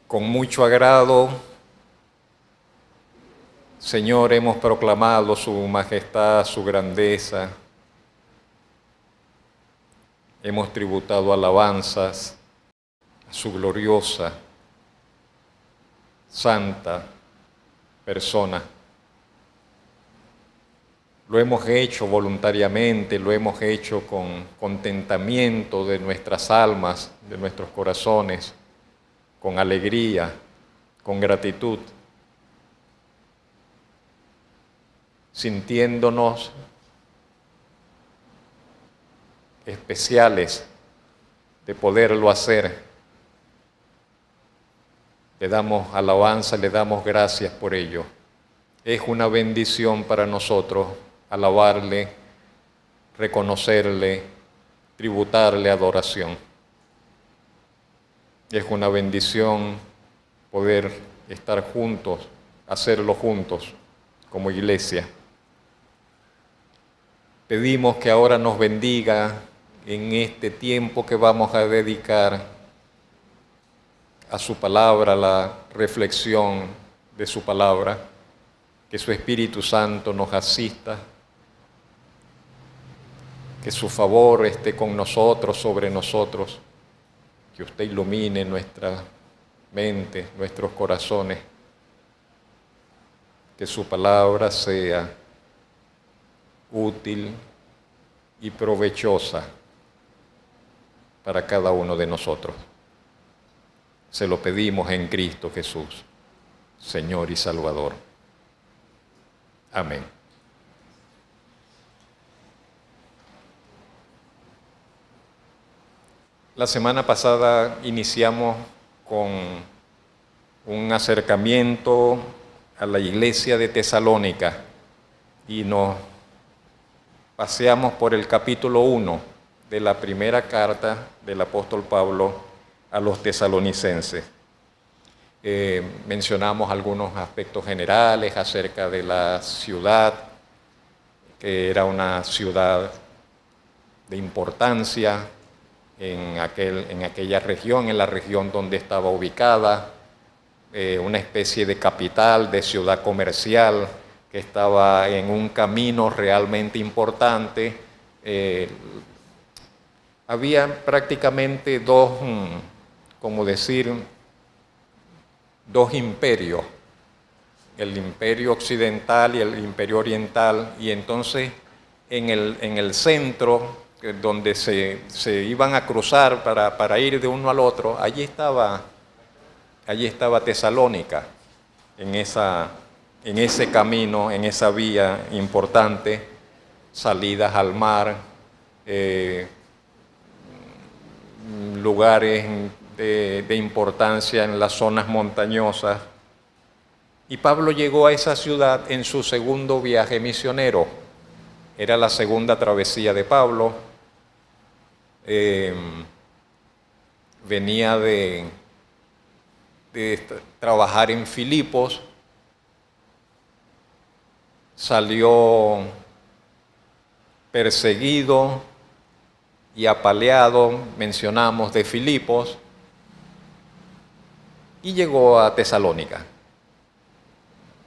Con mucho agrado, Señor, hemos proclamado su majestad, su grandeza. Hemos tributado alabanzas a su gloriosa, santa persona. Lo hemos hecho voluntariamente, lo hemos hecho con contentamiento de nuestras almas, de nuestros corazones, con alegría, con gratitud, sintiéndonos especiales de poderlo hacer. Le damos alabanza, le damos gracias por ello. Es una bendición para nosotros alabarle, reconocerle, tributarle adoración. Es una bendición poder estar juntos, hacerlo juntos como iglesia. Pedimos que ahora nos bendiga en este tiempo que vamos a dedicar a su palabra, a la reflexión de su palabra, que su Espíritu Santo nos asista, que su favor esté con nosotros, sobre nosotros, que usted ilumine nuestra mente, nuestros corazones, que su palabra sea útil y provechosa para cada uno de nosotros. Se lo pedimos en Cristo Jesús, Señor y Salvador. Amén. La semana pasada iniciamos con un acercamiento a la iglesia de Tesalónica y nos paseamos por el capítulo 1 de la primera carta del apóstol Pablo a los tesalonicenses. Mencionamos algunos aspectos generales acerca de la ciudad, que era una ciudad de importancia en aquella región, en la región donde estaba ubicada, una especie de capital, de ciudad comercial, que estaba en un camino realmente importante. Había prácticamente dos imperios, el imperio occidental y el imperio oriental, y entonces en el centro, donde se iban a cruzar para ir de uno al otro, allí estaba Tesalónica, en ese camino, en esa vía importante, salidas al mar, lugares de importancia en las zonas montañosas. Y Pablo llegó a esa ciudad en su segundo viaje misionero. Era la segunda travesía de Pablo. Venía de trabajar en Filipos, salió perseguido y apaleado, mencionamos, de Filipos, y llegó a Tesalónica.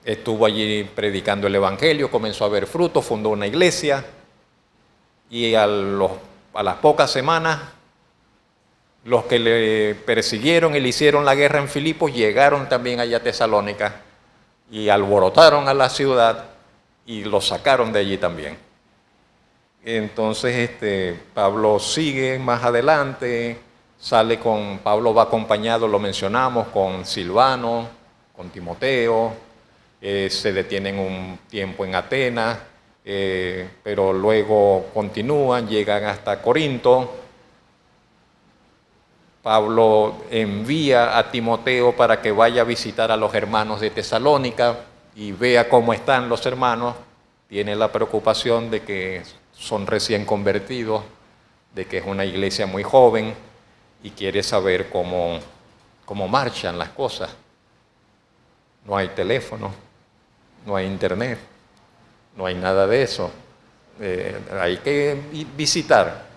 Estuvo allí predicando el Evangelio, comenzó a ver frutos, fundó una iglesia, y a las pocas semanas, los que le persiguieron y le hicieron la guerra en Filipos llegaron también allá a Tesalónica y alborotaron a la ciudad y lo sacaron de allí también. Entonces Pablo sigue más adelante, Pablo va acompañado, lo mencionamos, con Silvano, con Timoteo, se detienen un tiempo en Atenas, pero luego continúan, llegan hasta Corinto. Pablo envía a Timoteo para que vaya a visitar a los hermanos de Tesalónica y vea cómo están los hermanos. Tiene la preocupación de que son recién convertidos, de que es una iglesia muy joven y quiere saber cómo marchan las cosas. No hay teléfono, no hay internet, no hay nada de eso. Hay que visitar,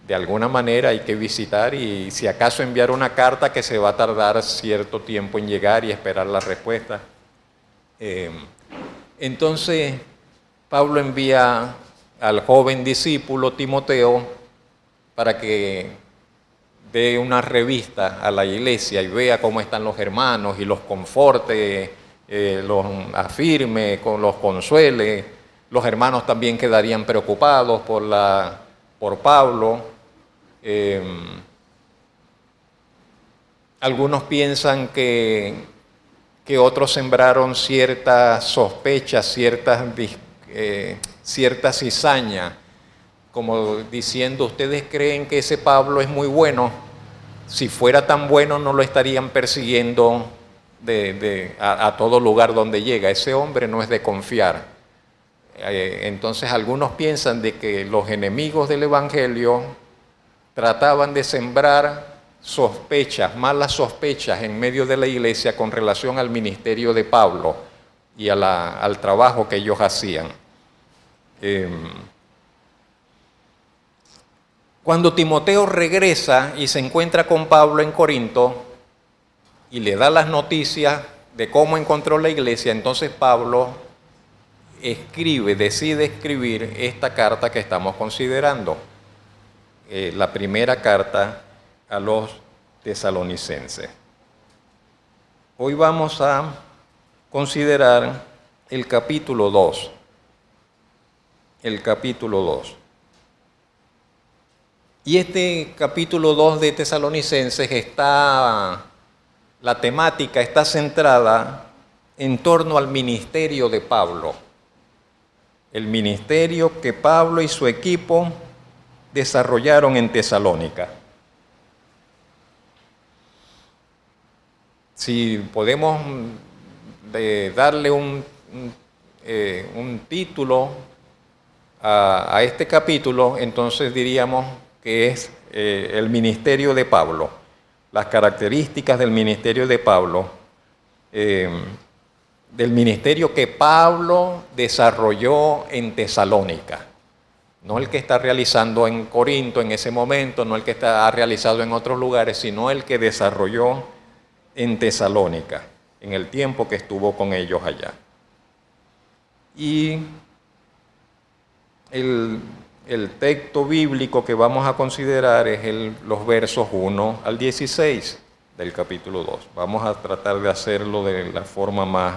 de alguna manera hay que visitar y si acaso enviar una carta que se va a tardar cierto tiempo en llegar y esperar la respuesta. Entonces, Pablo envía al joven discípulo Timoteo para que dé una revista a la iglesia y vea cómo están los hermanos y los conforte, los afirme, los consuele. Los hermanos también quedarían preocupados por Pablo. Algunos piensan que otros sembraron ciertas sospechas, cierta cizaña, como diciendo, ustedes creen que ese Pablo es muy bueno, si fuera tan bueno no lo estarían persiguiendo a todo lugar donde llega, ese hombre no es de confiar. Entonces algunos piensan de que los enemigos del Evangelio trataban de sembrar sospechas, malas sospechas en medio de la iglesia con relación al ministerio de Pablo y al trabajo que ellos hacían. Cuando Timoteo regresa y se encuentra con Pablo en Corinto y le da las noticias de cómo encontró la iglesia, entonces Pablo decide escribir esta carta que estamos considerando, la primera carta a los tesalonicenses. Hoy vamos a considerar el capítulo 2. El capítulo 2. Y este capítulo 2 de Tesalonicenses la temática está centrada en torno al ministerio de Pablo. El ministerio que Pablo y su equipo desarrollaron en Tesalónica. Si podemos darle un título a este capítulo, entonces diríamos que es el ministerio de Pablo, las características del ministerio de Pablo, del ministerio que Pablo desarrolló en Tesalónica. No el que está realizando en Corinto en ese momento, no el que ha realizado en otros lugares, sino el que desarrolló en Tesalónica, en el tiempo que estuvo con ellos allá. Y el texto bíblico que vamos a considerar es los versos 1 al 16 del capítulo 2. Vamos a tratar de hacerlo de la forma más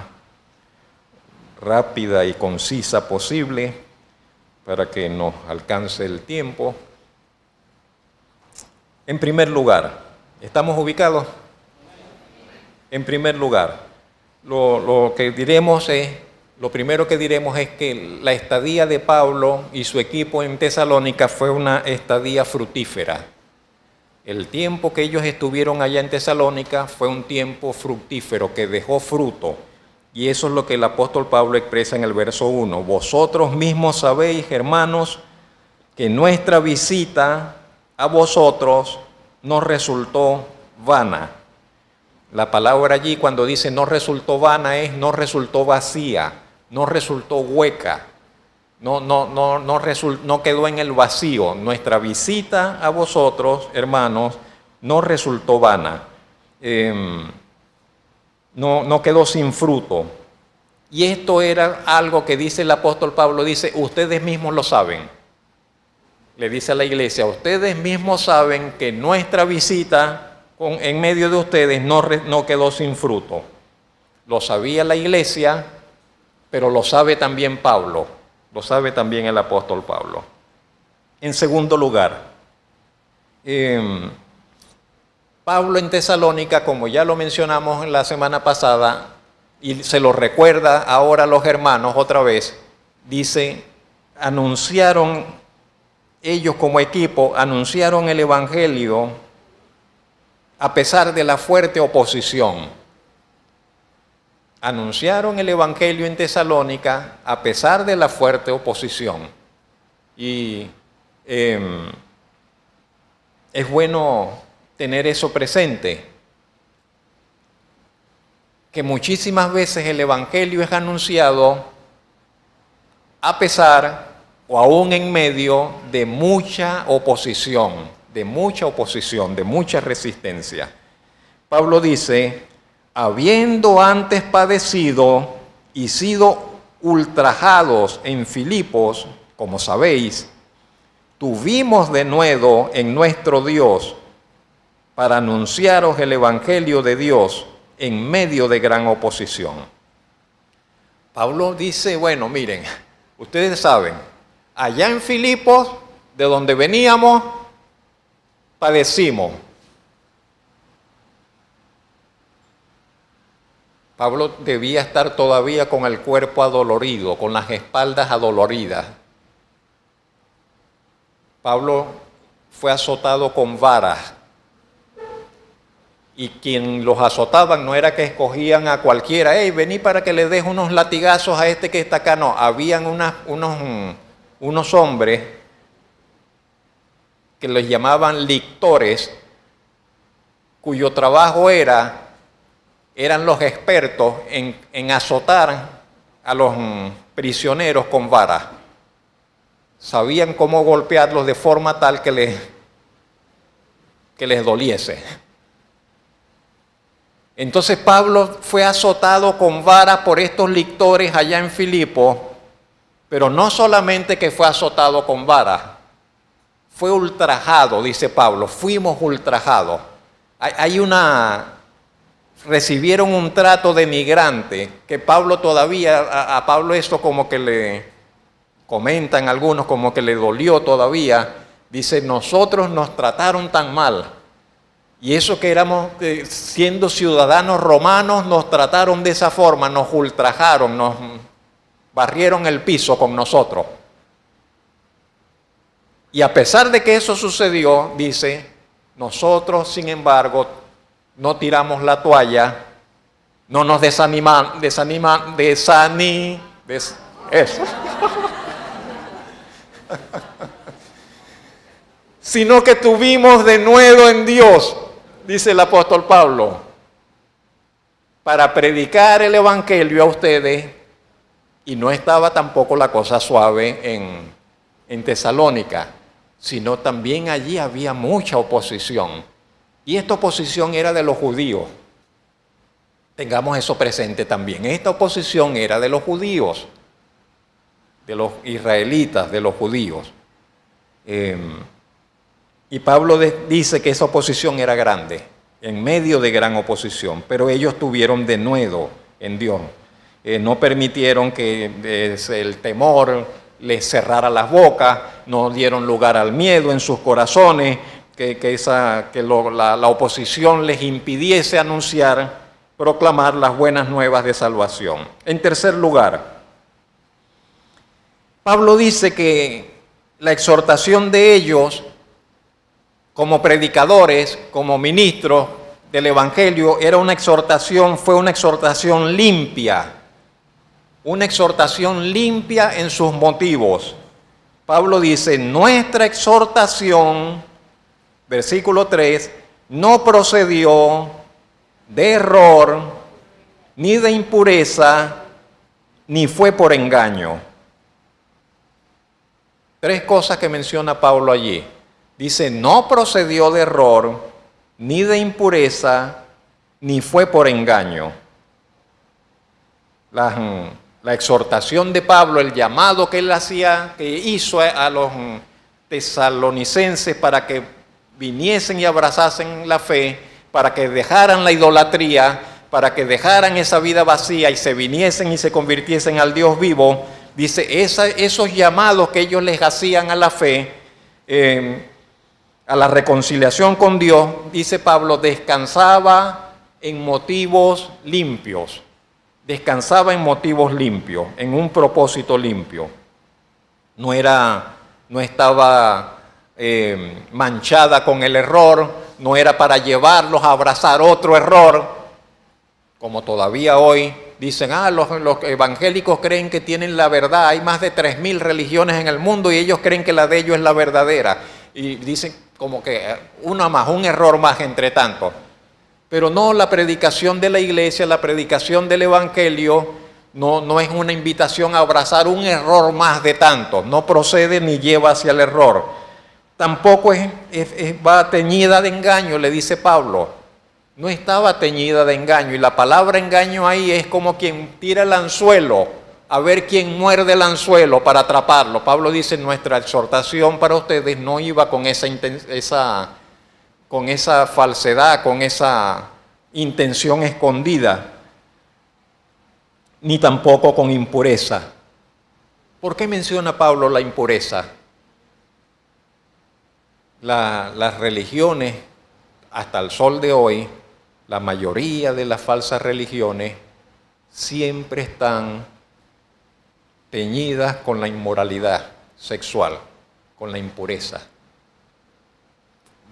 rápida y concisa posible, para que nos alcance el tiempo. En primer lugar, ¿estamos ubicados? En primer lugar, lo primero que diremos es que la estadía de Pablo y su equipo en Tesalónica fue una estadía fructífera. El tiempo que ellos estuvieron allá en Tesalónica fue un tiempo fructífero que dejó fruto. Y eso es lo que el apóstol Pablo expresa en el verso 1. Vosotros mismos sabéis, hermanos, que nuestra visita a vosotros no resultó vana. La palabra allí cuando dice no resultó vana no resultó vacía, no resultó hueca, no quedó en el vacío. Nuestra visita a vosotros, hermanos, no resultó vana. No quedó sin fruto. Y esto era algo que dice el apóstol Pablo, dice, ustedes mismos lo saben. Le dice a la iglesia, ustedes mismos saben que nuestra visita en medio de ustedes no quedó sin fruto. Lo sabía la iglesia, pero lo sabe también Pablo, lo sabe también el apóstol Pablo. En segundo lugar, Pablo en Tesalónica, como ya lo mencionamos en la semana pasada, y se lo recuerda ahora a los hermanos otra vez, dice, ellos como equipo anunciaron el Evangelio a pesar de la fuerte oposición. Anunciaron el Evangelio en Tesalónica a pesar de la fuerte oposición. Y es bueno tener eso presente, que muchísimas veces el Evangelio es anunciado a pesar o aún en medio de mucha oposición, de mucha resistencia. Pablo dice, habiendo antes padecido y sido ultrajados en Filipos, como sabéis, tuvimos de nuevo en nuestro Dios para anunciaros el Evangelio de Dios en medio de gran oposición. Pablo dice, bueno, miren, ustedes saben, allá en Filipos, de donde veníamos, padecimos. Pablo debía estar todavía con el cuerpo adolorido, con las espaldas adoloridas. Pablo fue azotado con varas. Y quien los azotaban no era que escogían a cualquiera, hey, vení para que le des unos latigazos a este que está acá. No, habían unos hombres que los llamaban lictores, cuyo trabajo eran los expertos en azotar a los prisioneros con varas. Sabían cómo golpearlos de forma tal que les doliese. Entonces Pablo fue azotado con varas por estos lictores allá en Filipos, pero no solamente que fue azotado con varas, fue ultrajado, dice Pablo, fuimos ultrajados. Recibieron un trato de migrante, que Pablo todavía, a Pablo esto como que le comentan algunos, como que le dolió todavía. Dice, nosotros nos trataron tan mal. Y eso que éramos, siendo ciudadanos romanos, nos trataron de esa forma, nos ultrajaron, nos barrieron el piso con nosotros. Y a pesar de que eso sucedió, dice, nosotros, sin embargo, no tiramos la toalla, no nos sino que tuvimos de nuevo en Dios, dice el apóstol Pablo, para predicar el Evangelio a ustedes, y no estaba tampoco la cosa suave en Tesalónica, sino también allí había mucha oposición, y esta oposición era de los judíos. Tengamos eso presente también, esta oposición era de los judíos, de los israelitas, de los judíos. Y Pablo dice que esa oposición era grande, en medio de gran oposición, pero ellos tuvieron denuedo en Dios. No permitieron que el temor les cerrara las bocas, no dieron lugar al miedo en sus corazones, la oposición les impidiese anunciar, proclamar las buenas nuevas de salvación. En tercer lugar, Pablo dice que la exhortación de ellos como predicadores, como ministros del Evangelio, fue una exhortación limpia en sus motivos. Pablo dice, nuestra exhortación, versículo 3, no procedió de error, ni de impureza, ni fue por engaño. Tres cosas que menciona Pablo allí. Dice, no procedió de error, ni de impureza, ni fue por engaño. La exhortación de Pablo, el llamado que él hacía, que hizo a los tesalonicenses para que viniesen y abrazasen la fe, para que dejaran la idolatría, para que dejaran esa vida vacía y se viniesen y se convirtiesen al Dios vivo. Dice, esos llamados que ellos les hacían a la fe, a la reconciliación con Dios, dice Pablo, descansaba en motivos limpios. Descansaba en motivos limpios, en un propósito limpio. No estaba manchada con el error, no era para llevarlos a abrazar otro error, como todavía hoy dicen, los evangélicos creen que tienen la verdad, hay más de 3.000 religiones en el mundo y ellos creen que la de ellos es la verdadera. Y dicen como que un error más entre tantos. Pero no, la predicación de la iglesia, la predicación del Evangelio no es una invitación a abrazar un error más de tantos, no procede ni lleva hacia el error. Tampoco va teñida de engaño, le dice Pablo. No estaba teñida de engaño, y la palabra engaño ahí es como quien tira el anzuelo, a ver quién muerde el anzuelo para atraparlo. Pablo dice, nuestra exhortación para ustedes no iba con esa falsedad, con esa intención escondida, ni tampoco con impureza. ¿Por qué menciona Pablo la impureza? Las religiones, hasta el sol de hoy, la mayoría de las falsas religiones siempre están teñidas con la inmoralidad sexual, con la impureza.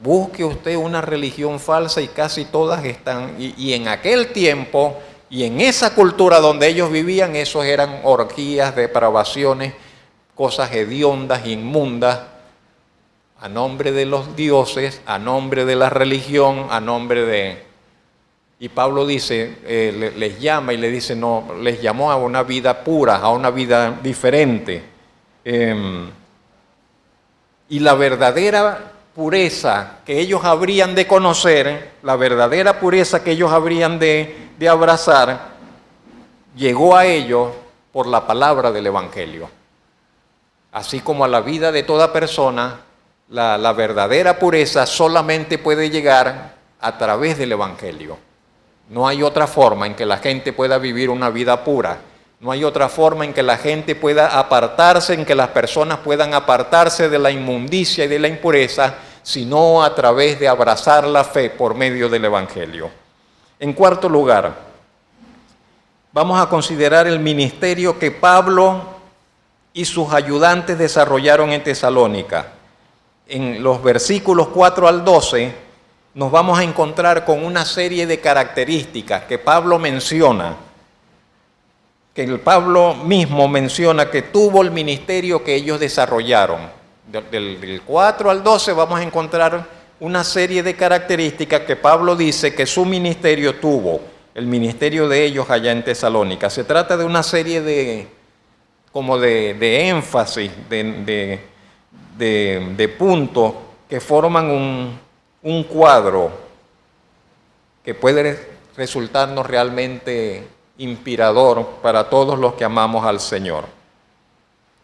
Busque usted una religión falsa y casi todas están, y en aquel tiempo y en esa cultura donde ellos vivían, esos eran orgías, depravaciones, cosas hediondas, inmundas, a nombre de los dioses, a nombre de la religión, a nombre de... Y Pablo dice, les llama y le dice, no, les llamó a una vida pura, a una vida diferente. Y la verdadera pureza que ellos habrían de conocer, la verdadera pureza que ellos habrían de abrazar, llegó a ellos por la palabra del Evangelio. Así como a la vida de toda persona, la verdadera pureza solamente puede llegar a través del Evangelio. No hay otra forma en que la gente pueda vivir una vida pura. No hay otra forma en que la gente pueda apartarse, en que las personas puedan apartarse de la inmundicia y de la impureza, sino a través de abrazar la fe por medio del Evangelio. En cuarto lugar, vamos a considerar el ministerio que Pablo y sus ayudantes desarrollaron en Tesalónica. En los versículos 4 al 12 nos vamos a encontrar con una serie de características que Pablo menciona, que el Pablo mismo menciona que tuvo el ministerio que ellos desarrollaron. Del 4 al 12 vamos a encontrar una serie de características que Pablo dice que su ministerio tuvo, el ministerio de ellos allá en Tesalónica. Se trata de una serie de énfasis, de puntos que forman un cuadro que puede resultarnos realmente inspirador para todos los que amamos al Señor.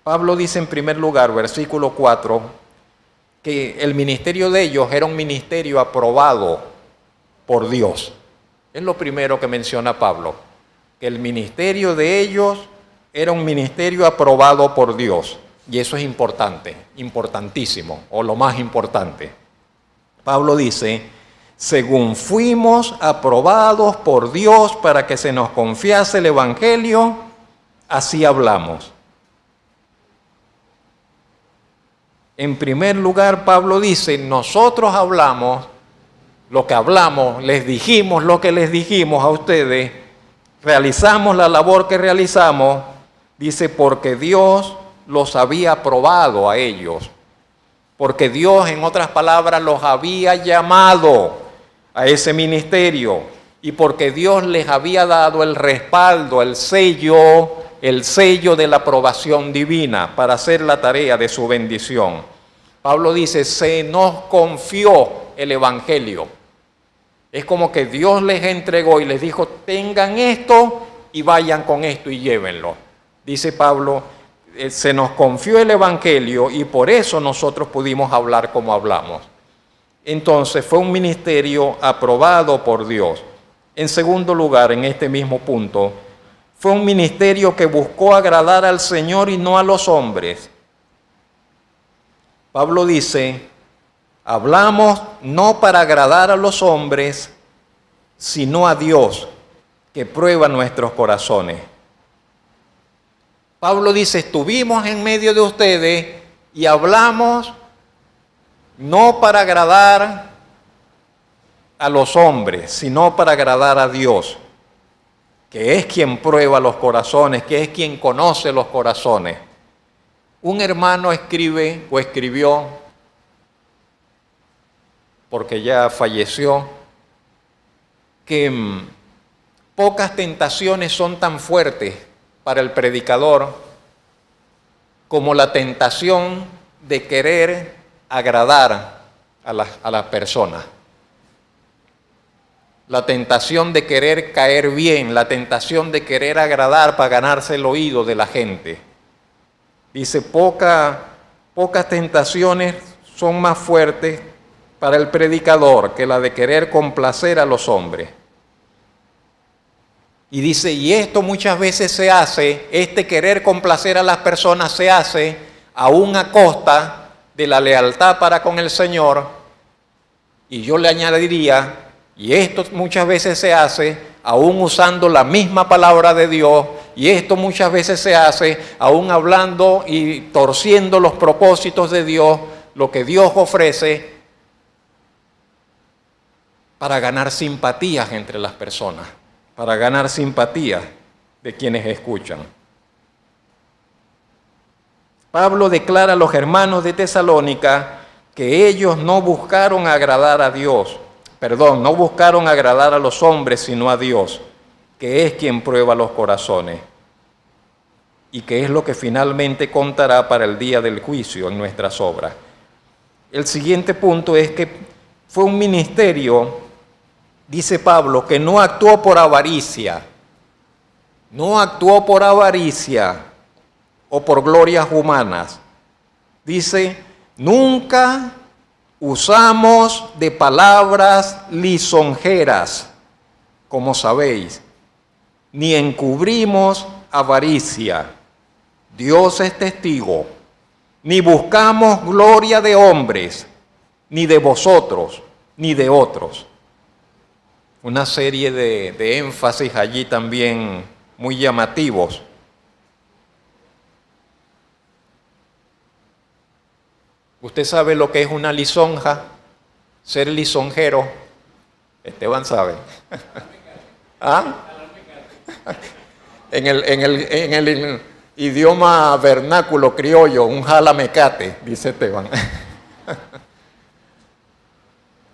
Pablo dice en primer lugar, versículo 4, que el ministerio de ellos era un ministerio aprobado por Dios. Es lo primero que menciona Pablo, que el ministerio de ellos era un ministerio aprobado por Dios. Y eso es importante, importantísimo, o lo más importante. Pablo dice, según fuimos aprobados por Dios para que se nos confiase el Evangelio, así hablamos. En primer lugar, Pablo dice, nosotros hablamos lo que hablamos, les dijimos lo que les dijimos a ustedes, realizamos la labor que realizamos, dice, porque Dios los había aprobado a ellos, porque Dios, en otras palabras, los había llamado a ese ministerio y porque Dios les había dado el respaldo, el sello de la aprobación divina para hacer la tarea de su bendición. Pablo dice, se nos confió el Evangelio. Es como que Dios les entregó y les dijo, tengan esto y vayan con esto y llévenlo. Dice Pablo, se nos confió el Evangelio y por eso nosotros pudimos hablar como hablamos. Entonces fue un ministerio aprobado por Dios. En segundo lugar, en este mismo punto, fue un ministerio que buscó agradar al Señor y no a los hombres. Pablo dice, hablamos no para agradar a los hombres, sino a Dios, que prueba nuestros corazones. Pablo dice, estuvimos en medio de ustedes y hablamos no para agradar a los hombres, sino para agradar a Dios, que es quien prueba los corazones, que es quien conoce los corazones. Un hermano escribe o escribió, porque ya falleció, que pocas tentaciones son tan fuertes para el predicador como la tentación de querer agradar a las personas. La tentación de querer caer bien, la tentación de querer agradar para ganarse el oído de la gente. Dice, pocas tentaciones son más fuertes para el predicador que la de querer complacer a los hombres. Y dice, y esto muchas veces se hace, este querer complacer a las personas se hace aún a costa de la lealtad para con el Señor. Y yo le añadiría, y esto muchas veces se hace aún usando la misma palabra de Dios, y esto muchas veces se hace aún hablando y torciendo los propósitos de Dios, lo que Dios ofrece, para ganar simpatías entre las personas, para ganar simpatías de quienes escuchan. Pablo declara a los hermanos de Tesalónica que ellos no buscaron agradar a Dios, no buscaron agradar a los hombres, sino a Dios, que es quien prueba los corazones y que es lo que finalmente contará para el día del juicio en nuestras obras. El siguiente punto es que fue un ministerio, dice Pablo, que no actuó por avaricia, o por glorias humanas. Dice, nunca usamos de palabras lisonjeras, como sabéis, ni encubrimos avaricia. Dios es testigo. Ni buscamos gloria de hombres, ni de vosotros, ni de otros. Una serie de énfasis allí también muy llamativos. ¿Usted sabe lo que es una lisonja? Ser lisonjero. Esteban sabe. ¿Ah? En el idioma vernáculo criollo, un jalamecate, dice Esteban.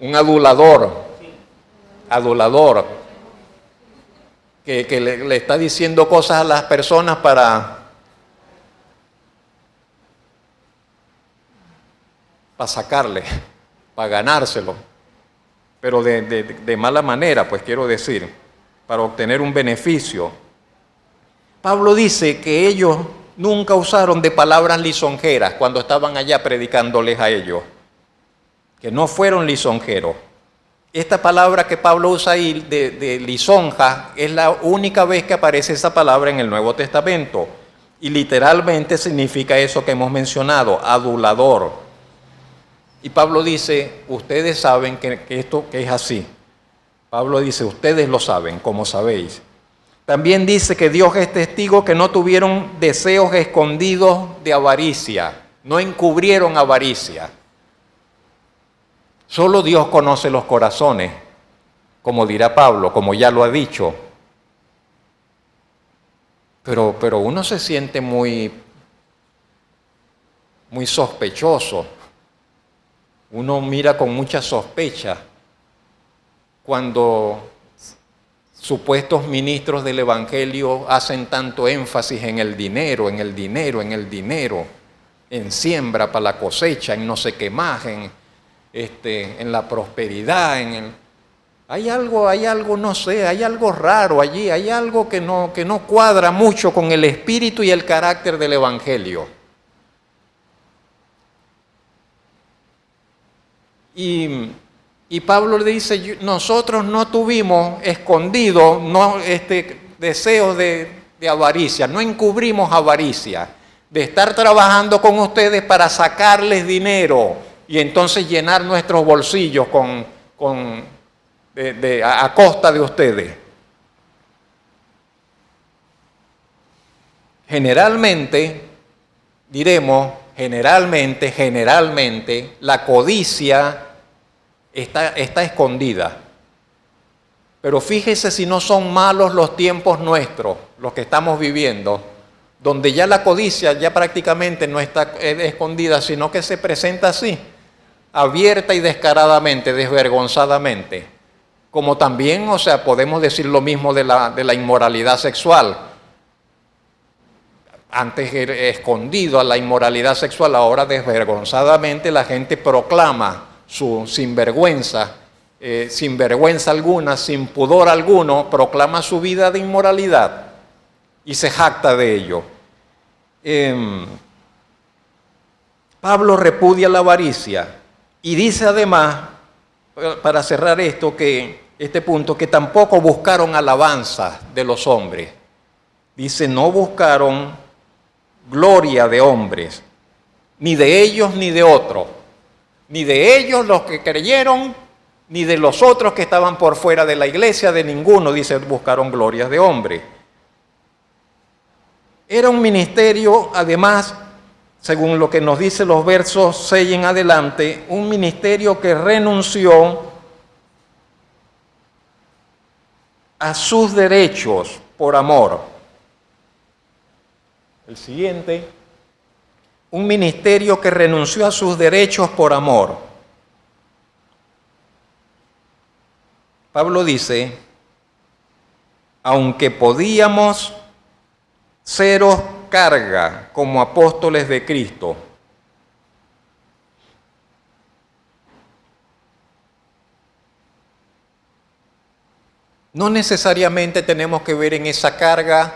Un adulador, que le está diciendo cosas a las personas para sacarle, para ganárselo, pero de mala manera, pues quiero decir, para obtener un beneficio. Pablo dice que ellos nunca usaron de palabras lisonjeras cuando estaban allá predicándoles a ellos, que no fueron lisonjeros. Esta palabra que Pablo usa ahí de lisonja es la única vez que aparece esa palabra en el Nuevo Testamento y literalmente significa eso que hemos mencionado, adulador. Y Pablo dice, ustedes saben que esto es así. Pablo dice, ustedes lo saben, como sabéis. También dice que Dios es testigo que no tuvieron deseos escondidos de avaricia, no encubrieron avaricia. Solo Dios conoce los corazones, como dirá Pablo, como ya lo ha dicho. Pero uno se siente muy sospechoso. Uno mira con mucha sospecha cuando supuestos ministros del Evangelio hacen tanto énfasis en el dinero, en siembra para la cosecha, en no sé qué más, en la prosperidad, hay algo, no sé, hay algo raro allí, hay algo que no cuadra mucho con el espíritu y el carácter del Evangelio. Y Pablo le dice, nosotros no tuvimos escondido deseos de avaricia, no encubrimos avaricia, de estar trabajando con ustedes para sacarles dinero y entonces llenar nuestros bolsillos a costa de ustedes. Generalmente, la codicia está escondida. Pero fíjese si no son malos los tiempos nuestros, los que estamos viviendo, donde ya la codicia ya prácticamente no está escondida, sino que se presenta así, abierta y descaradamente, desvergonzadamente. Como también, podemos decir lo mismo de la inmoralidad sexual. Antes era escondido a la inmoralidad sexual, ahora desvergonzadamente la gente proclama su sinvergüenza, sin vergüenza alguna, sin pudor alguno, proclama su vida de inmoralidad y se jacta de ello. Pablo repudia la avaricia y dice además, para cerrar este punto, que tampoco buscaron alabanza de los hombres. Dice, no buscaron gloria de hombres, ni de ellos ni de otros, ni de ellos los que creyeron, ni de los otros que estaban por fuera de la iglesia, de ninguno, dice, buscaron glorias de hombres. Era un ministerio, además, según lo que nos dice los versos 6 en adelante, un ministerio que renunció a sus derechos por amor. El siguiente, un ministerio que renunció a sus derechos por amor. Pablo dice, aunque podíamos seros carga como apóstoles de Cristo, no necesariamente tenemos que ver en esa carga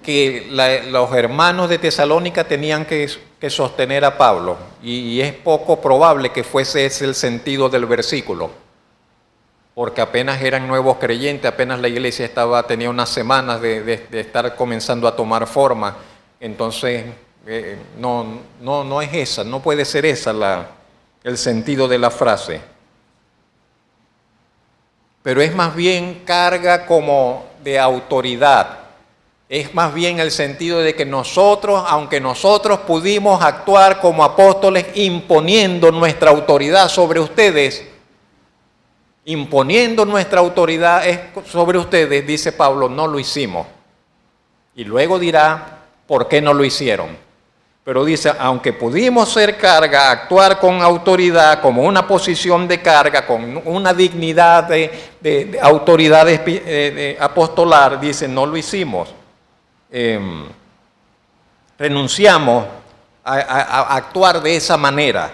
que los hermanos de Tesalónica tenían que sostener a Pablo, y es poco probable que fuese ese el sentido del versículo, porque apenas eran nuevos creyentes, apenas la iglesia tenía unas semanas de estar comenzando a tomar forma. Entonces no es esa, no puede ser esa el sentido de la frase, pero es más bien carga como de autoridad. Es más bien el sentido de que nosotros, aunque nosotros pudimos actuar como apóstoles imponiendo nuestra autoridad sobre ustedes, dice Pablo, no lo hicimos. Y luego dirá por qué no lo hicieron. Pero dice, aunque pudimos ser carga, actuar con autoridad, como una posición de carga, con una dignidad de autoridad apostolar, dice, no lo hicimos. Renunciamos a actuar de esa manera.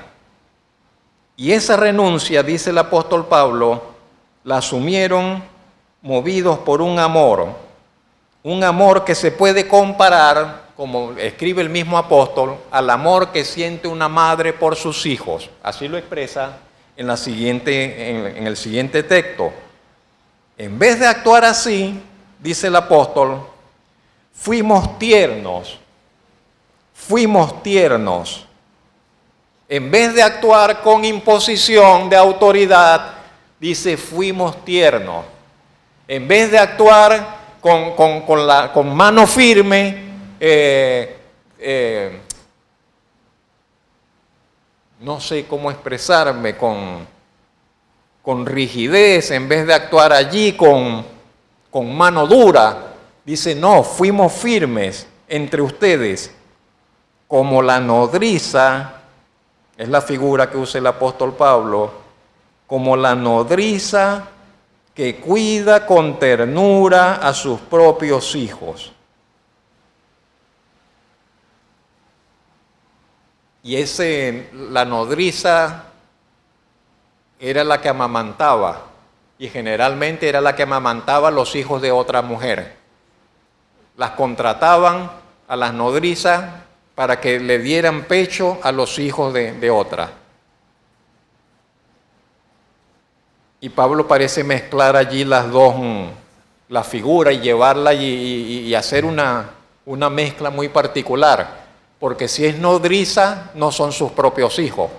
Y esa renuncia, dice el apóstol Pablo, la asumieron movidos por un amor que se puede comparar, como escribe el mismo apóstol, al amor que siente una madre por sus hijos. Así lo expresa en el siguiente texto. En vez de actuar así, dice el apóstol, fuimos tiernos. En vez de actuar con imposición de autoridad, dice, fuimos tiernos. En vez de actuar con mano firme, no sé cómo expresarme, con rigidez, en vez de actuar allí con mano dura, dice, no, fuimos firmes entre ustedes, como la nodriza, es la figura que usa el apóstol Pablo, como la nodriza que cuida con ternura a sus propios hijos. Y la nodriza era la que amamantaba, y generalmente era la que amamantaba a los hijos de otra mujer. Las contrataban a las nodrizas para que le dieran pecho a los hijos de otra. Y Pablo parece mezclar allí la figura y llevarla y hacer una mezcla muy particular, porque si es nodriza no son sus propios hijos,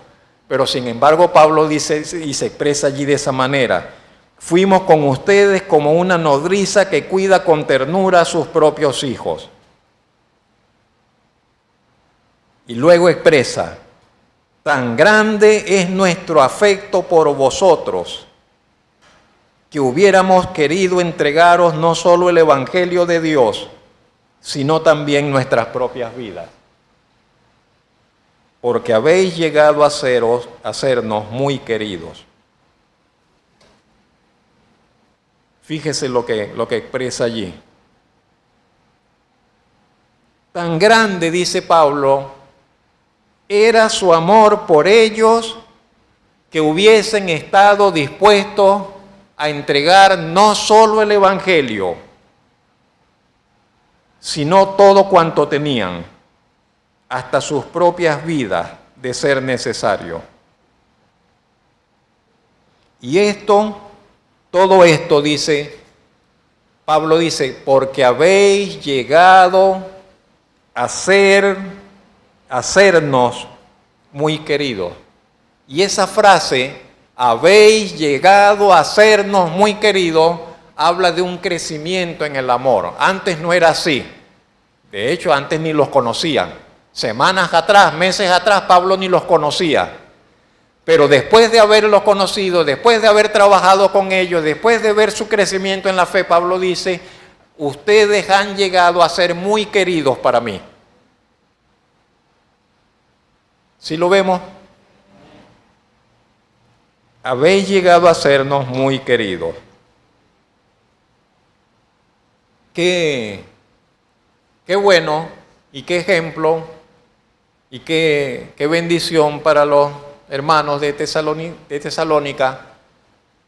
pero sin embargo Pablo dice y se expresa allí de esa manera, fuimos con ustedes como una nodriza que cuida con ternura a sus propios hijos. Y luego expresa, tan grande es nuestro afecto por vosotros, que hubiéramos querido entregaros no solo el Evangelio de Dios, sino también nuestras propias vidas. Porque habéis llegado a sernos muy queridos. Fíjese lo que expresa allí. Tan grande, dice Pablo, era su amor por ellos que hubiesen estado dispuestos a entregar no solo el Evangelio, sino todo cuanto tenían, hasta sus propias vidas, de ser necesario. Y todo esto dice, Pablo dice, porque habéis llegado a sernos muy queridos. Y esa frase, habéis llegado a sernos muy queridos, habla de un crecimiento en el amor. Antes no era así. De hecho, antes ni los conocían. Semanas atrás, meses atrás, Pablo ni los conocía. Pero después de haberlos conocido, después de haber trabajado con ellos, después de ver su crecimiento en la fe, Pablo dice, ustedes han llegado a ser muy queridos para mí. ¿Sí lo vemos? Habéis llegado a sernos muy queridos. Qué bueno y qué ejemplo y qué bendición para los hermanos de Tesalónica,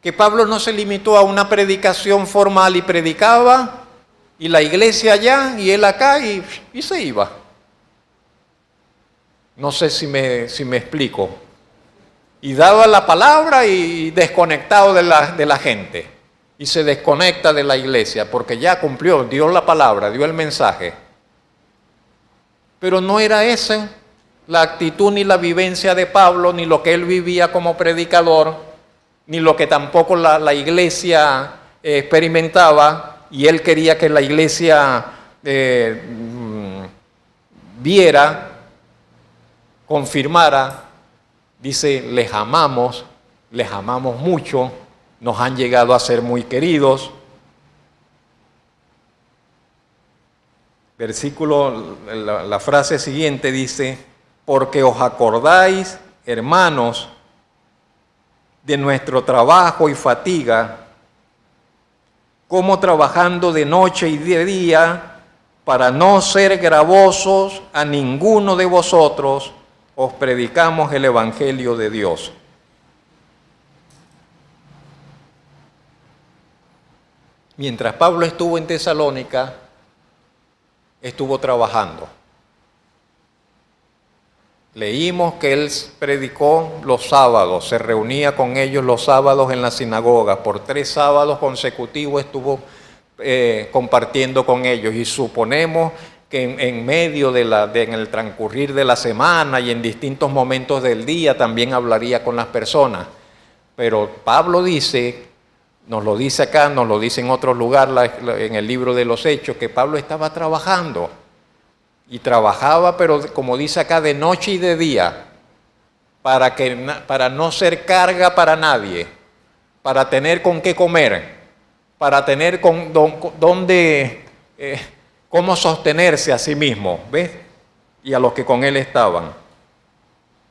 que Pablo no se limitó a una predicación formal y predicaba, y la iglesia allá y él acá y se iba. No sé si me explico. Y daba la palabra y desconectado de la gente. Y se desconecta de la iglesia porque ya cumplió, dio la palabra, dio el mensaje. Pero no era esa la actitud ni la vivencia de Pablo, ni lo que él vivía como predicador, ni lo que tampoco la iglesia experimentaba, y él quería que la iglesia viera, confirmara. Dice, les amamos mucho, nos han llegado a ser muy queridos. Versículo, la frase siguiente dice, porque os acordáis, hermanos, de nuestro trabajo y fatiga, como trabajando de noche y de día, para no ser gravosos a ninguno de vosotros, os predicamos el Evangelio de Dios. Mientras Pablo estuvo en Tesalónica, estuvo trabajando. Leímos que él predicó los sábados, se reunía con ellos los sábados en la sinagoga. Por 3 sábados consecutivos estuvo compartiendo con ellos, y suponemos que en medio en el transcurrir de la semana y en distintos momentos del día también hablaría con las personas. Pero Pablo dice, nos lo dice acá, nos lo dice en otro lugar en el libro de los Hechos, que Pablo estaba trabajando. Y trabajaba, pero como dice acá, de noche y de día, para no ser carga para nadie, para tener con qué comer, para tener cómo sostenerse a sí mismo, ¿ves? Y a los que con él estaban.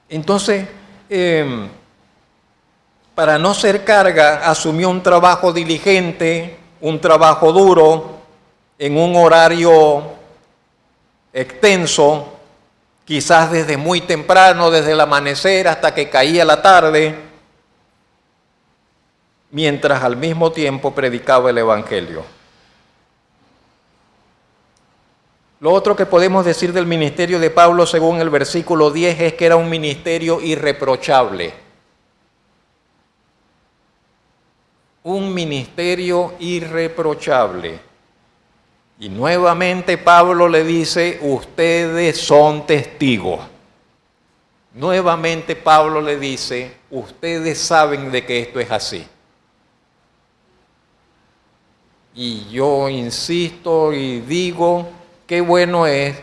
Entonces, para no ser carga, asumió un trabajo diligente, un trabajo duro, en un horario extenso, quizás desde muy temprano, desde el amanecer hasta que caía la tarde, mientras al mismo tiempo predicaba el Evangelio. Lo otro que podemos decir del ministerio de Pablo, según el versículo 10, es que era un ministerio irreprochable. Un ministerio irreprochable. Y nuevamente Pablo le dice, ustedes son testigos. Nuevamente Pablo le dice, ustedes saben de que esto es así. Y yo insisto y digo, qué bueno es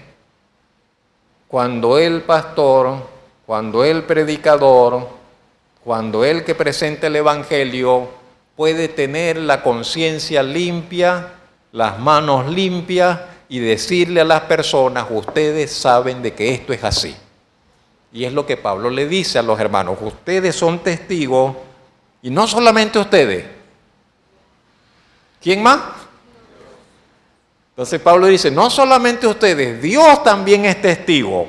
cuando el pastor, cuando el predicador, cuando el que presenta el Evangelio puede tener la conciencia limpia, las manos limpias y decirle a las personas, ustedes saben de que esto es así. Y es lo que Pablo le dice a los hermanos, ustedes son testigos, y no solamente ustedes, ¿Quién más? Entonces Pablo dice, no solamente ustedes, Dios también es testigo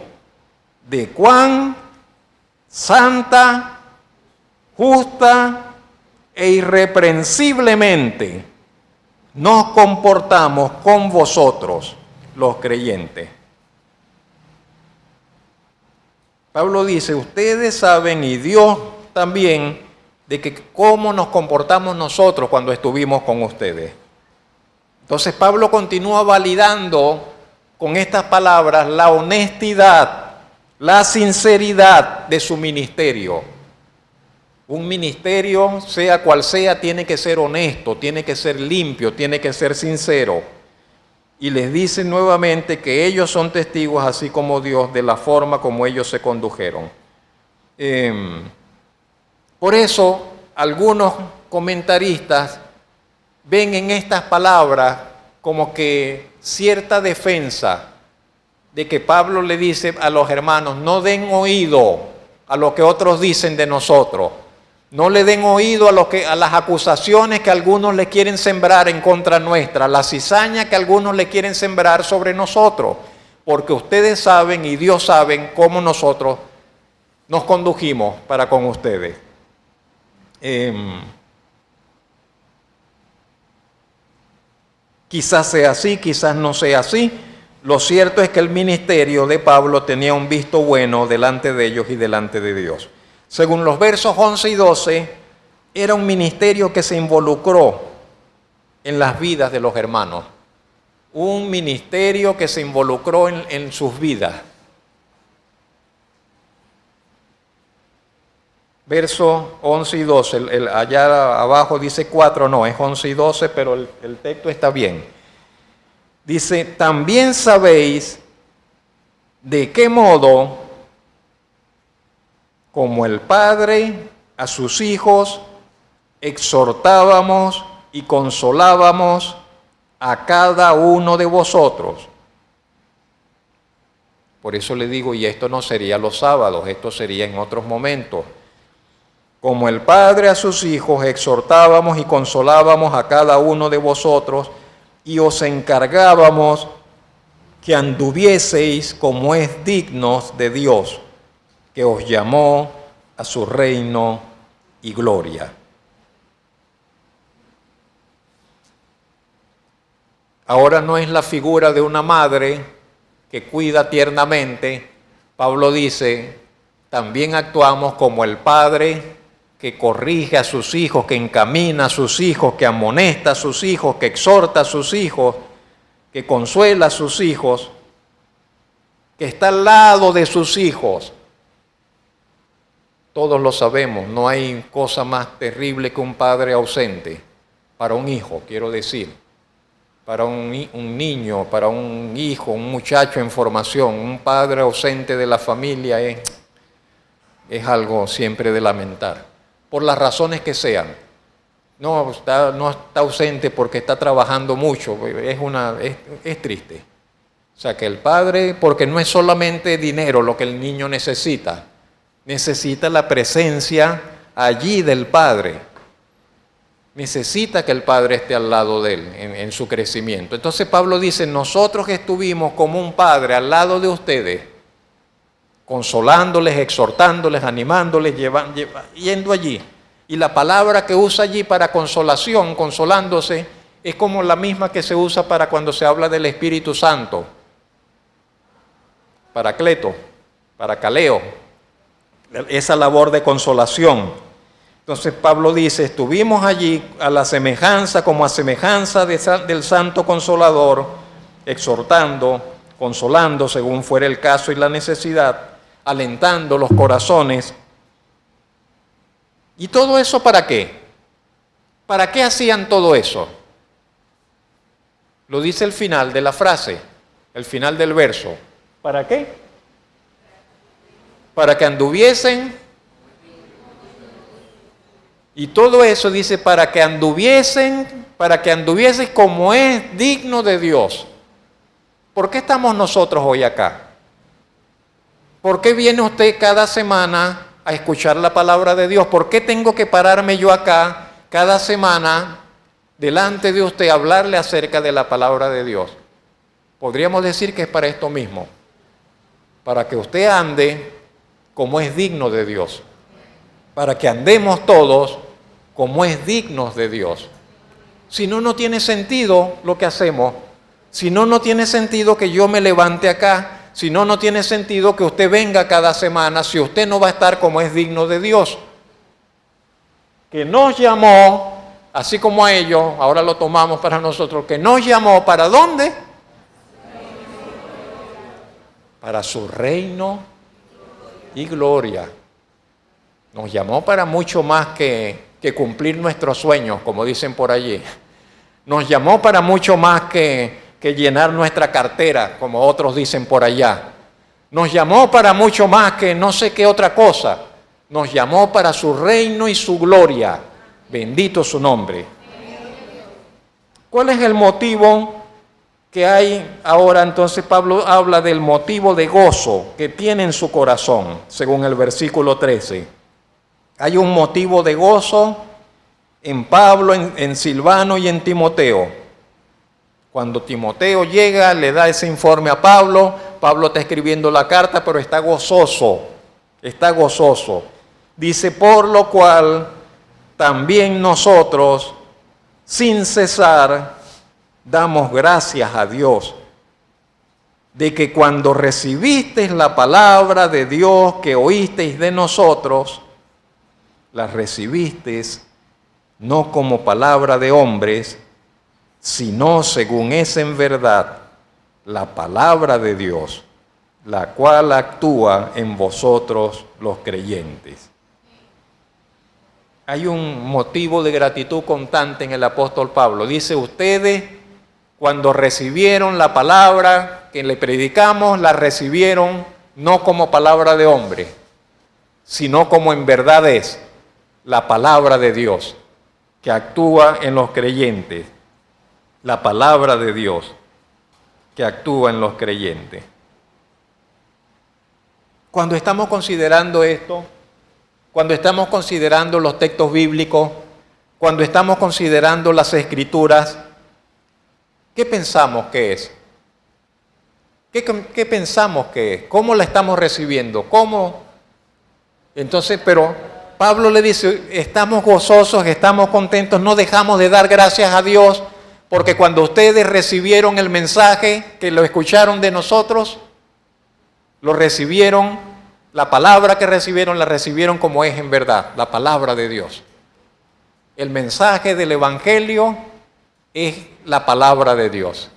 de cuán santa, justa e irreprensiblemente nos comportamos con vosotros, los creyentes. Pablo dice, ustedes saben y Dios también de que cómo nos comportamos nosotros cuando estuvimos con ustedes. Entonces Pablo continúa validando con estas palabras la honestidad, la sinceridad de su ministerio. Un ministerio, sea cual sea, tiene que ser honesto, tiene que ser limpio, tiene que ser sincero. Y les dice nuevamente que ellos son testigos, así como Dios, de la forma como ellos se condujeron. Por eso, algunos comentaristas ven en estas palabras como que cierta defensa de que Pablo le dice a los hermanos, no den oído a lo que otros dicen de nosotros, no le den oído a las acusaciones que algunos le quieren sembrar en contra nuestra, la cizaña que algunos le quieren sembrar sobre nosotros, porque ustedes saben y Dios saben cómo nosotros nos condujimos para con ustedes. Quizás sea así, quizás no sea así. Lo cierto es que el ministerio de Pablo tenía un visto bueno delante de ellos y delante de Dios. Según los versos 11 y 12, era un ministerio que se involucró en las vidas de los hermanos. Un ministerio que se involucró en sus vidas. Versos 11 y 12, allá abajo dice 4, no, es 11 y 12, pero el texto está bien. Dice, también sabéis de qué modo, como el Padre a sus hijos, exhortábamos y consolábamos a cada uno de vosotros. Por eso le digo, y esto no sería los sábados, esto sería en otros momentos. Como el Padre a sus hijos, exhortábamos y consolábamos a cada uno de vosotros y os encargábamos que anduvieseis como es dignos de Dios, que os llamó a su reino y gloria. Ahora no es la figura de una madre que cuida tiernamente. Pablo dice, también actuamos como el Padre que corrige a sus hijos, que encamina a sus hijos, que amonesta a sus hijos, que exhorta a sus hijos, que consuela a sus hijos, que está al lado de sus hijos. Todos lo sabemos, no hay cosa más terrible que un padre ausente, para un hijo, quiero decir, para un niño, para un hijo, un muchacho en formación, un padre ausente de la familia es algo siempre de lamentar, por las razones que sean. No está ausente porque está trabajando mucho, es triste. O sea, que el padre, porque no es solamente dinero lo que el niño necesita la presencia allí del padre. Necesita que el padre esté al lado de él en su crecimiento. Entonces Pablo dice, nosotros que estuvimos como un padre al lado de ustedes, consolándoles, exhortándoles, animándoles, yendo allí. Y la palabra que usa allí para consolación, consolándose, es como la misma que se usa para cuando se habla del Espíritu Santo. Paracleto, paracaleo. Esa labor de consolación. Entonces Pablo dice, estuvimos allí a la semejanza, como a semejanza del Santo Consolador, exhortando, consolando según fuera el caso y la necesidad, alentando los corazones. ¿Y todo eso para qué? ¿Para qué hacían todo eso? Lo dice el final de la frase, el final del verso. ¿Para qué? Para que anduviesen, y todo eso dice para que anduviesen como es digno de Dios. ¿Por qué estamos nosotros hoy acá? ¿Por qué viene usted cada semana a escuchar la palabra de Dios? ¿Por qué tengo que pararme yo acá cada semana delante de usted hablarle acerca de la palabra de Dios. Podríamos decir que es para esto mismo, para que usted ande como es digno de Dios, para que andemos todos como es dignos de Dios. Si no, no tiene sentido lo que hacemos. Si no, no tiene sentido que yo me levante acá. Si no, no tiene sentido que usted venga cada semana si usted no va a estar como es digno de Dios. Que nos llamó, así como a ellos, ahora lo tomamos para nosotros, que nos llamó, ¿para dónde? Para su reino y gloria. Nos llamó para mucho más que cumplir nuestros sueños, como dicen por allí. Nos llamó para mucho más que llenar nuestra cartera, como otros dicen por allá. Nos llamó para mucho más que no sé qué otra cosa. Nos llamó para su reino y su gloria. Bendito su nombre. ¿Cuál es el motivo que hay ahora? Entonces Pablo habla del motivo de gozo que tiene en su corazón, según el versículo 13. Hay un motivo de gozo en Pablo, en Silvano y en Timoteo. Cuando Timoteo llega, le da ese informe a Pablo. Pablo está escribiendo la carta, pero está gozoso. Está gozoso. Dice, por lo cual también nosotros, sin cesar, damos gracias a Dios de que cuando recibisteis la palabra de Dios que oísteis de nosotros, la recibisteis no como palabra de hombres, sino según es en verdad la palabra de Dios, la cual actúa en vosotros los creyentes. Hay un motivo de gratitud constante en el apóstol Pablo. Dice, ustedes cuando recibieron la palabra que le predicamos, la recibieron no como palabra de hombre, sino como en verdad es la palabra de Dios, que actúa en los creyentes. La palabra de Dios, que actúa en los creyentes. Cuando estamos considerando esto, cuando estamos considerando los textos bíblicos, cuando estamos considerando las escrituras, ¿qué pensamos que es? ¿Qué pensamos que es? ¿Cómo la estamos recibiendo? ¿Cómo? Entonces, pero Pablo le dice, estamos gozosos, estamos contentos, no dejamos de dar gracias a Dios, porque cuando ustedes recibieron el mensaje, que lo escucharon de nosotros, lo recibieron, la palabra que recibieron, la recibieron como es en verdad, la palabra de Dios. El mensaje del Evangelio es la palabra de Dios.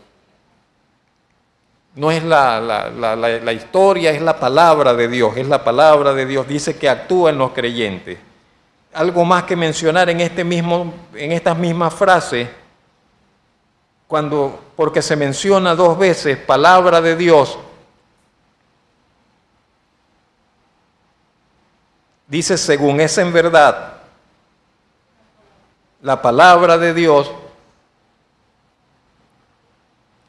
No es la historia, es la palabra de Dios, es la palabra de Dios. Dice que actúa en los creyentes. Algo más que mencionar en estas mismas frases, porque se menciona dos veces palabra de Dios. Dice, según es en verdad, la palabra de Dios.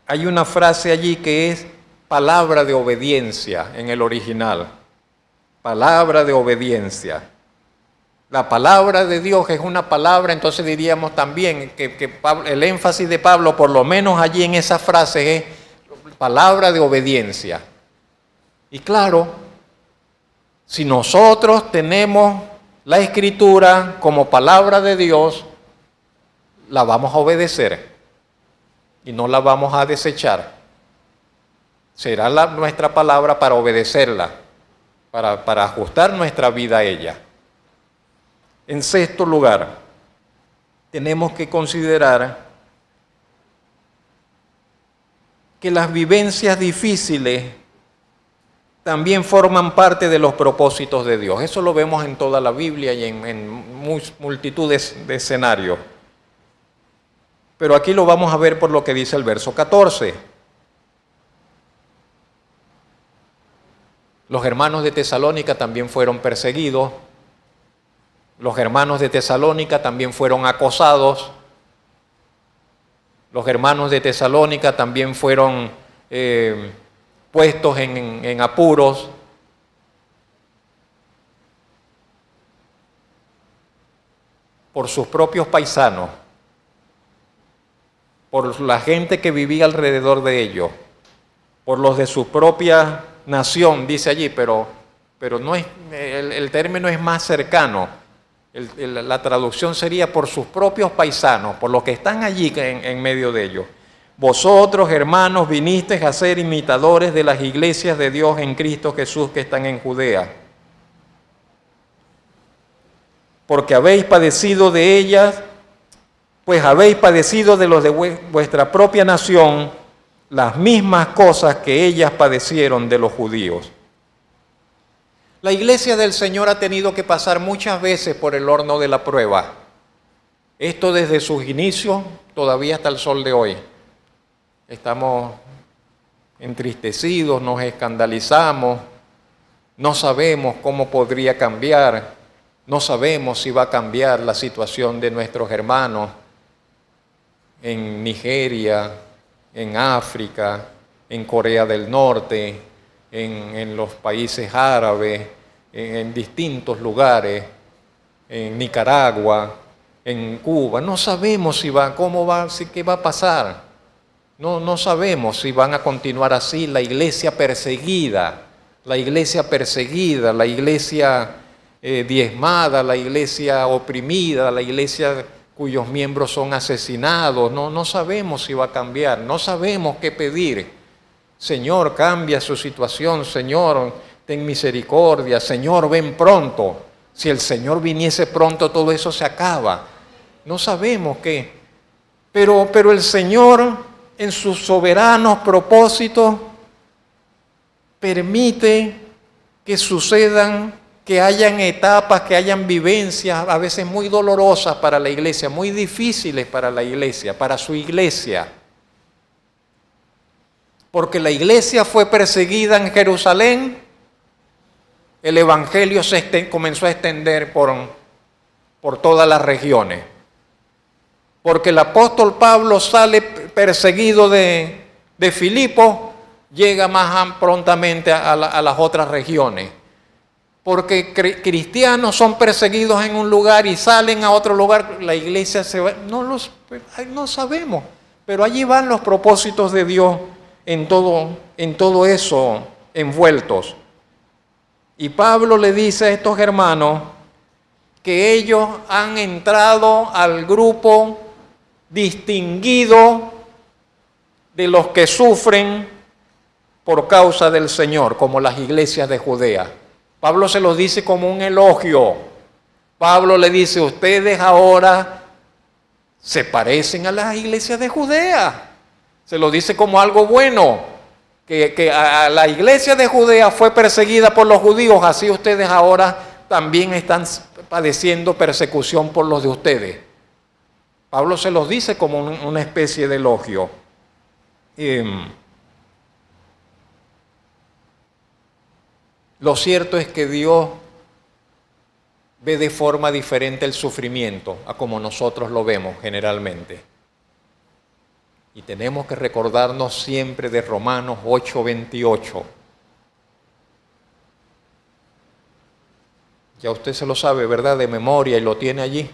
Hay una frase allí que es palabra de obediencia en el original. Palabra de obediencia. La palabra de Dios es una palabra, entonces diríamos también que el énfasis de Pablo, por lo menos allí en esa frase, es palabra de obediencia. Y claro, si nosotros tenemos la Escritura como palabra de Dios, la vamos a obedecer y no la vamos a desechar. Será nuestra palabra para obedecerla, para ajustar nuestra vida a ella. En sexto lugar, tenemos que considerar que las vivencias difíciles también forman parte de los propósitos de Dios. Eso lo vemos en toda la Biblia y en multitud de escenarios. Pero aquí lo vamos a ver por lo que dice el verso 14. Los hermanos de Tesalónica también fueron perseguidos. Los hermanos de Tesalónica también fueron acosados. Los hermanos de Tesalónica también fueron puestos en apuros. Por sus propios paisanos. por la gente que vivía alrededor de ellos, por los de su propia nación, dice allí, pero no es, el término es más cercano. La traducción sería por sus propios paisanos, por los que están allí en medio de ellos. Vosotros, hermanos, vinisteis a ser imitadores de las iglesias de Dios en Cristo Jesús que están en Judea, porque habéis padecido de ellas, pues habéis padecido de los de vuestra propia nación las mismas cosas que ellas padecieron de los judíos. La iglesia del Señor ha tenido que pasar muchas veces por el horno de la prueba. Esto desde sus inicios todavía hasta el sol de hoy. Estamos entristecidos, nos escandalizamos, no sabemos cómo podría cambiar, no sabemos si va a cambiar la situación de nuestros hermanos en Nigeria, en África, en Corea del Norte, en los países árabes, en distintos lugares, en Nicaragua, en Cuba. No sabemos qué va a pasar. No sabemos si van a continuar así. La iglesia perseguida, la iglesia diezmada, la iglesia oprimida, la iglesia cuyos miembros son asesinados. No sabemos si va a cambiar, no sabemos qué pedir. Señor, cambia su situación. Señor, ten misericordia. Señor, ven pronto. Si el Señor viniese pronto, todo eso se acaba. No sabemos qué. Pero el Señor, en sus soberanos propósitos, permite que sucedan, que hayan etapas, que hayan vivencias a veces muy dolorosas para la iglesia, muy difíciles para la iglesia, para su iglesia. Porque la iglesia fue perseguida en Jerusalén, el evangelio comenzó a extender por todas las regiones. Porque el apóstol Pablo sale perseguido de Filipo, llega más prontamente a las otras regiones. Porque cristianos son perseguidos en un lugar y salen a otro lugar, la iglesia se va. No sabemos, pero allí van los propósitos de Dios en todo eso envueltos. Y Pablo le dice a estos hermanos que ellos han entrado al grupo distinguido de los que sufren por causa del Señor, como las iglesias de Judea. Pablo se los dice como un elogio. Pablo le dice, ustedes ahora se parecen a las iglesias de Judea. Se lo dice como algo bueno, que a la iglesia de Judea fue perseguida por los judíos, así ustedes ahora también están padeciendo persecución por los de ustedes. Pablo se los dice como una especie de elogio. Lo cierto es que Dios ve de forma diferente el sufrimiento a como nosotros lo vemos generalmente. Y tenemos que recordarnos siempre de Romanos 8:28. Ya usted se lo sabe, ¿verdad? De memoria y lo tiene allí.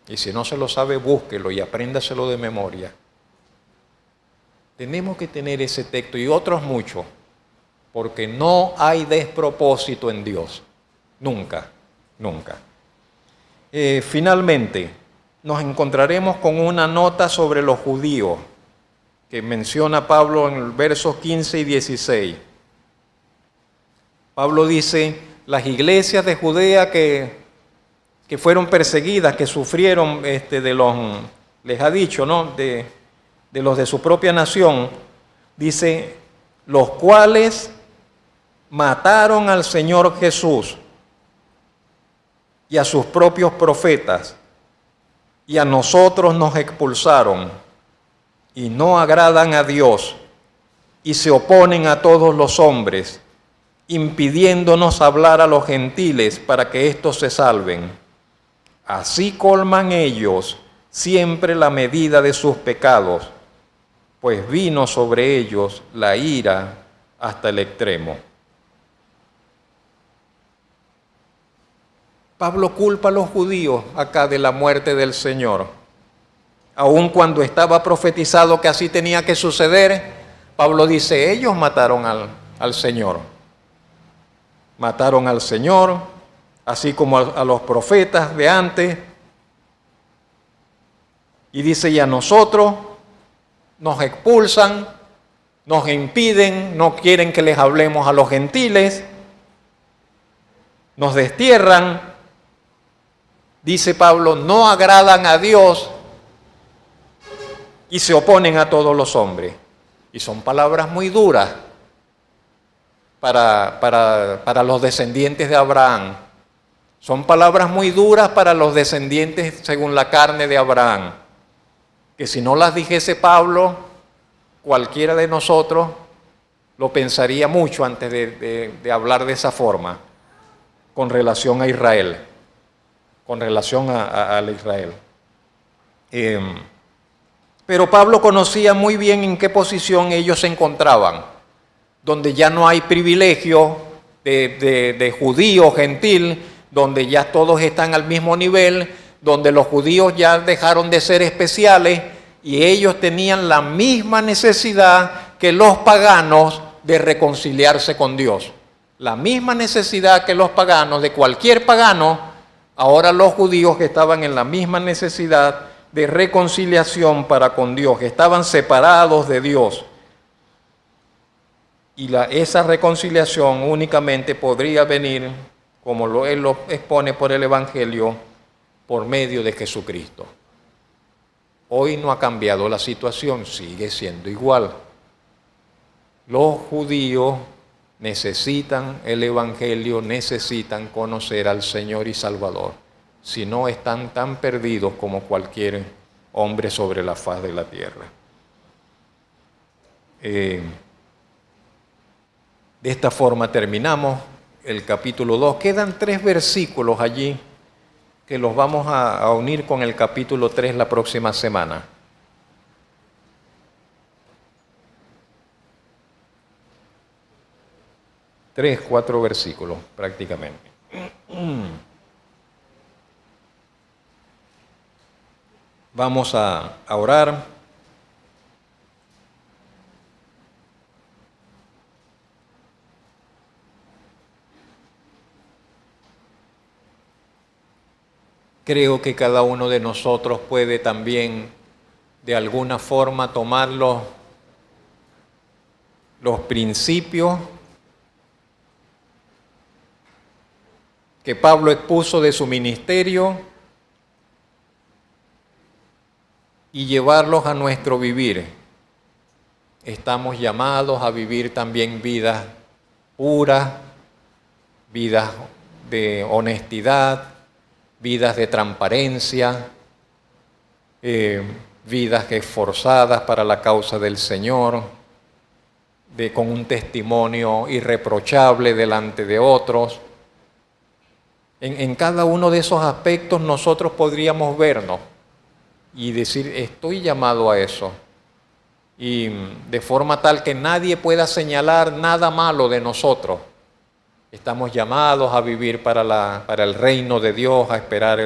Y si no se lo sabe, búsquelo y apréndaselo de memoria. Tenemos que tener ese texto y otros muchos, porque no hay despropósito en Dios. Nunca, nunca. Finalmente, nos encontraremos con una nota sobre los judíos que menciona Pablo en el versos 15 y 16. Pablo dice, las iglesias de Judea que fueron perseguidas, que sufrieron les ha dicho, ¿no? De los de su propia nación, dice, los cuales mataron al Señor Jesús y a sus propios profetas, y a nosotros nos expulsaron, y no agradan a Dios, y se oponen a todos los hombres, impidiéndonos hablar a los gentiles para que éstos se salven. Así colman ellos siempre la medida de sus pecados, pues vino sobre ellos la ira hasta el extremo. Pablo culpa a los judíos acá de la muerte del Señor, aun cuando estaba profetizado que así tenía que suceder, Pablo dice, ellos mataron al Señor. Mataron al Señor, así como a los profetas de antes. Y dice, y a nosotros nos expulsan, nos impiden, no quieren que les hablemos a los gentiles, nos destierran. Dice Pablo, no agradan a Dios y se oponen a todos los hombres. Y son palabras muy duras para los descendientes de Abraham. Son palabras muy duras para los descendientes según la carne de Abraham, que si no las dijese Pablo, cualquiera de nosotros lo pensaría mucho antes de hablar de esa forma con relación a Israel, con relación a Israel. Pero Pablo conocía muy bien en qué posición ellos se encontraban, donde ya no hay privilegio de judío, gentil, donde ya todos están al mismo nivel, donde los judíos ya dejaron de ser especiales y ellos tenían la misma necesidad que los paganos de reconciliarse con Dios. La misma necesidad que los paganos, de cualquier pagano, ahora los judíos que estaban en la misma necesidad de reconciliación para con Dios, que estaban separados de Dios. Y esa reconciliación únicamente podría venir, como él lo expone por el Evangelio, por medio de Jesucristo. Hoy no ha cambiado la situación, sigue siendo igual. Los judíos necesitan el Evangelio, necesitan conocer al Señor y Salvador. Si no, están tan perdidos como cualquier hombre sobre la faz de la tierra. De esta forma terminamos el capítulo 2. Quedan 3 versículos allí que los vamos a unir con el capítulo 3 la próxima semana. Tres, 4 versículos prácticamente. Vamos a orar. Creo que cada uno de nosotros puede también de alguna forma tomar los principios que Pablo expuso de su ministerio y llevarlos a nuestro vivir. Estamos llamados a vivir también vidas puras, vidas de honestidad, vidas de transparencia, vidas esforzadas para la causa del Señor, con un testimonio irreprochable delante de otros. En cada uno de esos aspectos nosotros podríamos vernos y decir, estoy llamado a eso. Y de forma tal que nadie pueda señalar nada malo de nosotros. Estamos llamados a vivir para el reino de Dios, a esperar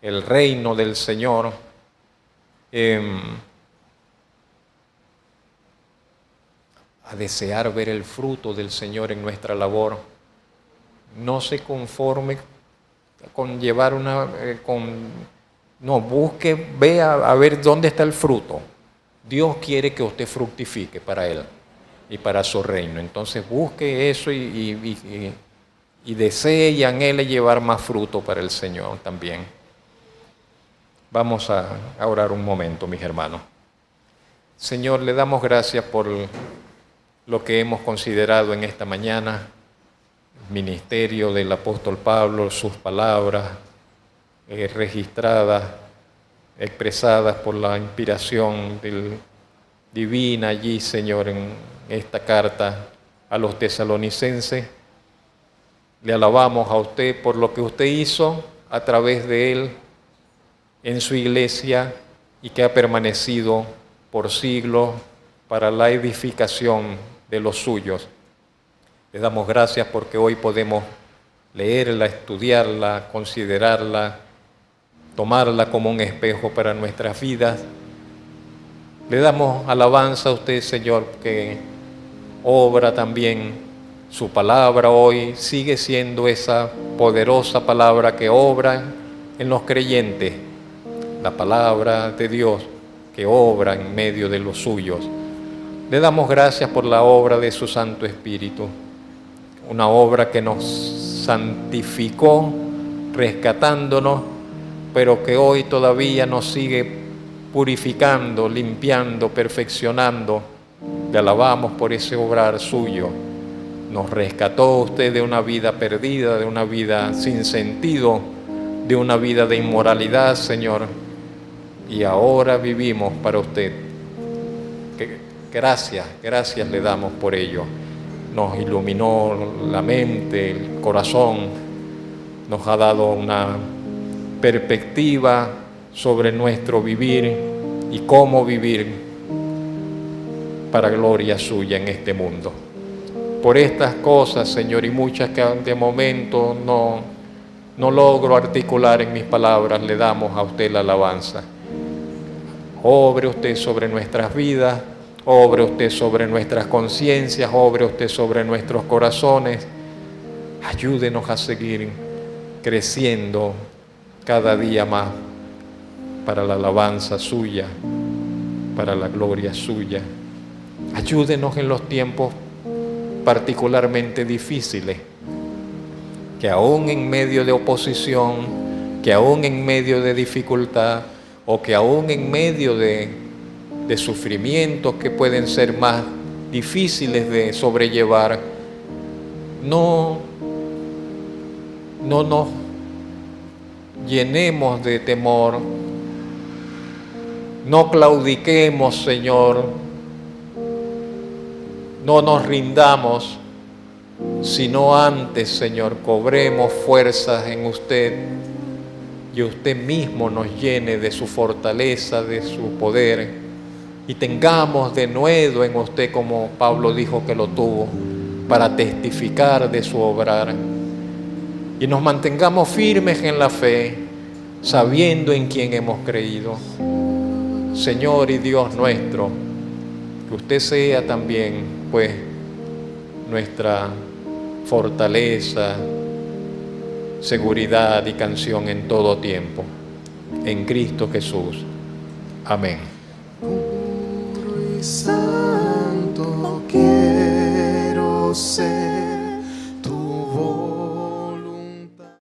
el reino del Señor. A desear ver el fruto del Señor en nuestra labor. No se conforme con llevar no, busque, vea a ver dónde está el fruto. Dios quiere que usted fructifique para Él y para su reino. Entonces busque eso y desee y anhele llevar más fruto para el Señor también. Vamos a orar un momento, mis hermanos. Señor, le damos gracias por lo que hemos considerado en esta mañana, el ministerio del apóstol Pablo, sus palabras registradas, expresadas por la inspiración divina allí, Señor, en esta carta a los tesalonicenses. Le alabamos a usted por lo que usted hizo a través de él en su iglesia y que ha permanecido por siglos para la edificación de los suyos. Le damos gracias porque hoy podemos leerla, estudiarla, considerarla, tomarla como un espejo para nuestras vidas Le damos alabanza a usted, Señor, que obra también su palabra hoy, sigue siendo esa poderosa palabra que obra en los creyentes, la palabra de Dios que obra en medio de los suyos. Le damos gracias por la obra de su Santo Espíritu, una obra que nos santificó, rescatándonos, pero que hoy todavía nos sigue purificando, limpiando, perfeccionando. Le alabamos por ese obrar suyo. Nos rescató usted de una vida perdida, de una vida sin sentido, de una vida de inmoralidad, Señor. Y ahora vivimos para usted. Gracias le damos por ello. Nos iluminó la mente, el corazón, nos ha dado una perspectiva sobre nuestro vivir y cómo vivir para gloria suya en este mundo. Por estas cosas, Señor, y muchas que de momento no logro articular en mis palabras, le damos a usted la alabanza. Obre usted sobre nuestras vidas, obre usted sobre nuestras conciencias, obre usted sobre nuestros corazones. Ayúdenos a seguir creciendo cada día más para la alabanza suya, para la gloria suya. Ayúdenos en los tiempos particularmente difíciles, que aún en medio de oposición, que aún en medio de dificultad, o que aún en medio de sufrimientos que pueden ser más difíciles de sobrellevar, no nos llenemos de temor, no claudiquemos, Señor, no nos rindamos, sino antes, Señor, cobremos fuerzas en usted y usted mismo nos llene de su fortaleza, de su poder, y tengamos denuedo en usted, como Pablo dijo que lo tuvo, para testificar de su obrar, y nos mantengamos firmes en la fe, sabiendo en quién hemos creído. Señor y Dios nuestro, que usted sea también, pues, nuestra fortaleza, seguridad y canción en todo tiempo. En Cristo Jesús. Amén. Puro y santo quiero ser.